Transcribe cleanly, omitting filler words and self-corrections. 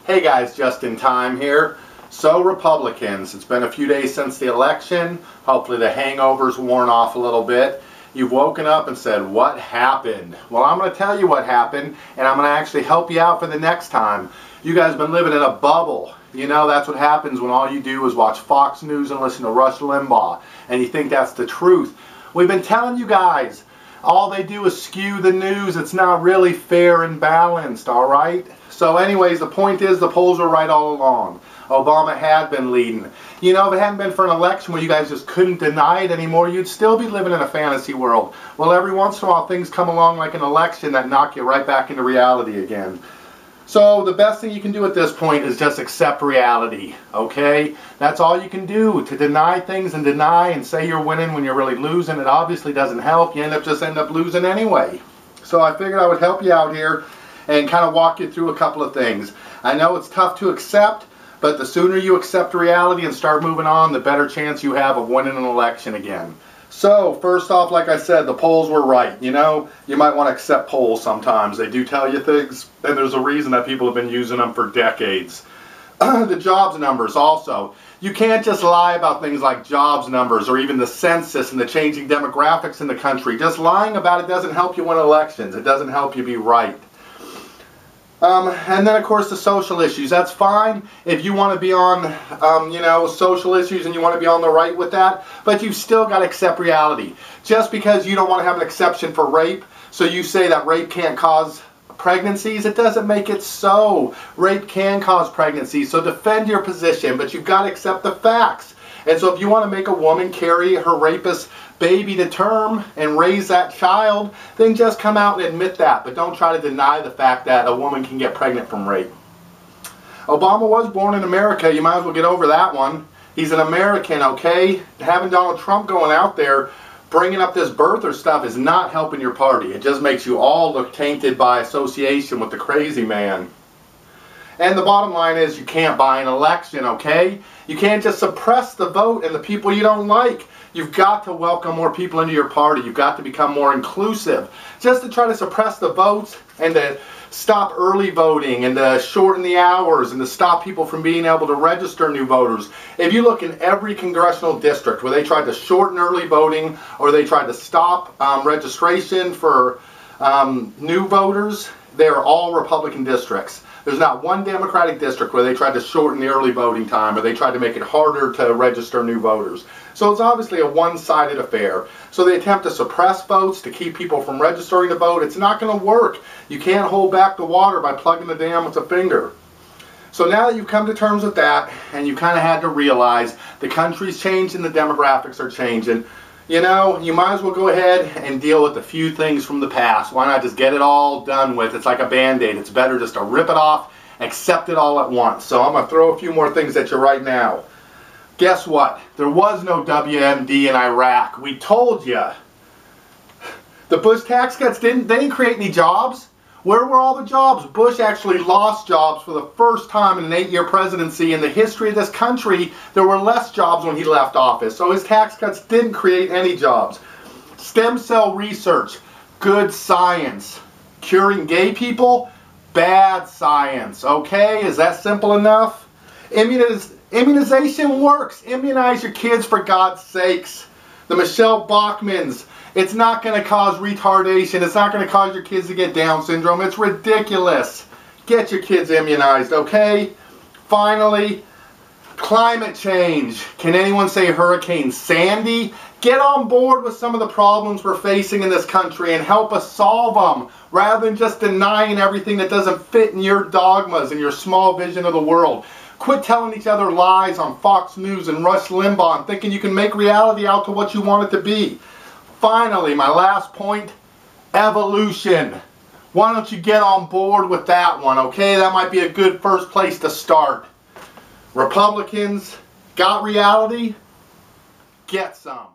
Hey guys, just in time here. So Republicans, it's been a few days since the election. Hopefully the hangover's worn off a little bit. You've woken up and said, what happened? Well, I'm going to tell you what happened, and I'm going to actually help you out for the next time. You guys have been living in a bubble. You know, that's what happens when all you do is watch Fox News and listen to Rush Limbaugh, and you think that's the truth. We've been telling you guys, all they do is skew the news. It's not really fair and balanced, all right? So anyways, the point is the polls were right all along. Obama had been leading. You know, if it hadn't been for an election where you guys just couldn't deny it anymore, you'd still be living in a fantasy world. Well, every once in a while things come along like an election that knock you right back into reality again. So the best thing you can do at this point is just accept reality, okay? That's all you can do. To deny things and deny and say you're winning when you're really losing, it obviously doesn't help. You end up losing anyway. So I figured I would help you out here and kind of walk you through a couple of things. I know it's tough to accept, but the sooner you accept reality and start moving on, the better chance you have of winning an election again. So, first off, like I said, the polls were right. You know, you might want to accept polls sometimes. They do tell you things, and there's a reason that people have been using them for decades. The jobs numbers also. You can't just lie about things like jobs numbers or even the census and the changing demographics in the country. Just lying about it doesn't help you win elections. It doesn't help you be right. And then, of course, the social issues. That's fine if you want to be on, you know, social issues and you want to be on the right with that. But you've still got to accept reality. Just because you don't want to have an exception for rape, so you say that rape can't cause pregnancies, it doesn't make it so. Rape can cause pregnancies, so defend your position, but you've got to accept the facts. And so if you want to make a woman carry her rapist baby to term and raise that child, then just come out and admit that. But don't try to deny the fact that a woman can get pregnant from rape. Obama was born in America. You might as well get over that one. He's an American, okay? Having Donald Trump going out there bringing up this birther stuff is not helping your party. It just makes you all look tainted by association with the crazy man. And the bottom line is you can't buy an election, okay? You can't just suppress the vote and the people you don't like. You've got to welcome more people into your party. You've got to become more inclusive. Just to try to suppress the votes and to stop early voting and to shorten the hours and to stop people from being able to register new voters. If you look in every congressional district where they tried to shorten early voting or they tried to stop registration for new voters, they're all Republican districts. There's not one Democratic district where they tried to shorten the early voting time or they tried to make it harder to register new voters. So it's obviously a one-sided affair. So they attempt to suppress votes to keep people from registering to vote. It's not going to work. You can't hold back the water by plugging the dam with a finger. So now that you've come to terms with that and you kind of had to realize the country's changing, the demographics are changing, you know, you might as well go ahead and deal with a few things from the past. Why not just get it all done with? It's like a Band-Aid. It's better just to rip it off, accept it all at once. So I'm going to throw a few more things at you right now. Guess what? There was no WMD in Iraq. We told you. The Bush tax cuts didn't create any jobs. Where were all the jobs? Bush actually lost jobs for the first time in an 8-year presidency in the history of this country. There were less jobs when he left office. So his tax cuts didn't create any jobs. Stem cell research, good science. Curing gay people, bad science. Okay, is that simple enough? Immunization works. Immunize your kids for God's sakes. The Michelle Bachmans. It's not going to cause retardation. It's not going to cause your kids to get Down syndrome. It's ridiculous. Get your kids immunized, okay? Finally, climate change. Can anyone say Hurricane Sandy? Get on board with some of the problems we're facing in this country and help us solve them rather than just denying everything that doesn't fit in your dogmas and your small vision of the world. Quit telling each other lies on Fox News and Rush Limbaugh and thinking you can make reality out to what you want it to be. Finally, my last point, evolution. Why don't you get on board with that one, okay? That might be a good first place to start. Republicans, got reality? Get some.